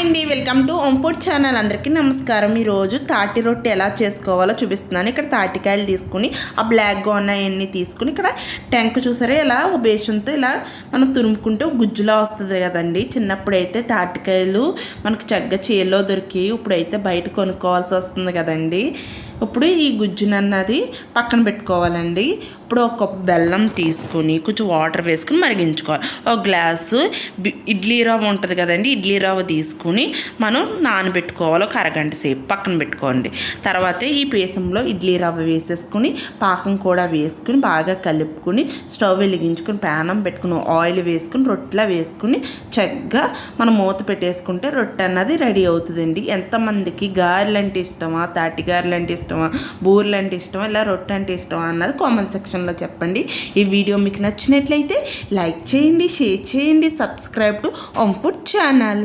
అండి, welcome to home food channel. అందరికీ నమస్కారం. ఈరోజు తాటి రొట్టె ఎలా చేసుకోవాలో చూపిస్తున్నాను. ఇక్కడ తాటికాయలు తీసుకుని ఆ బ్లాక్గా ఉన్నాయన్నీ తీసుకుని ఇక్కడ ట్యాంక్ చూసారా ఇలా బేషన్తో ఇలా మనం తురుముకుంటే గుజ్జులా వస్తుంది కదండి. చిన్నప్పుడైతే తాటికాయలు మనకు చక్కగా చేలో దొరికి ఇప్పుడైతే బయట కొనుక్కోవాల్సి వస్తుంది కదండి. ఇప్పుడు ఈ గుజ్జునన్నది పక్కన పెట్టుకోవాలండి. ఇప్పుడు ఒక కప్పు బెల్లం తీసుకొని కొంచెం వాటర్ వేసుకుని మరిగించుకోవాలి. ఒక గ్లాసు ఇడ్లీ రవ్వ ఉంటుంది కదండి, ఇడ్లీ రవ్వ తీసుకుని మనం నానబెట్టుకోవాలి. ఒక అరగంట సేపు పక్కన పెట్టుకోండి. తర్వాత ఈ పేసంలో ఇడ్లీ రవ్వ వేసేసుకుని పాకం కూడా వేసుకుని బాగా కలుపుకుని స్టవ్ వెలిగించుకుని ప్యానం పెట్టుకుని ఆయిల్ వేసుకుని రొట్టెలా వేసుకుని చక్కగా మనం మూత పెట్టేసుకుంటే రొట్టె అన్నది రెడీ అవుతుందండి. ఎంతమందికి గారెలు అంటే ఇష్టమా, తాటి గారెలు అంటే ఇష్టమా, బూరెలు అంటే ఇష్టమా, ఇలా రొట్టె అంటే ఇష్టమా అన్నది కామెంట్ సెక్షన్లో చెప్పండి. ఈ వీడియో మీకు నచ్చినట్లయితే లైక్ చేయండి, షేర్ చేయండి, subscribe to home food channel.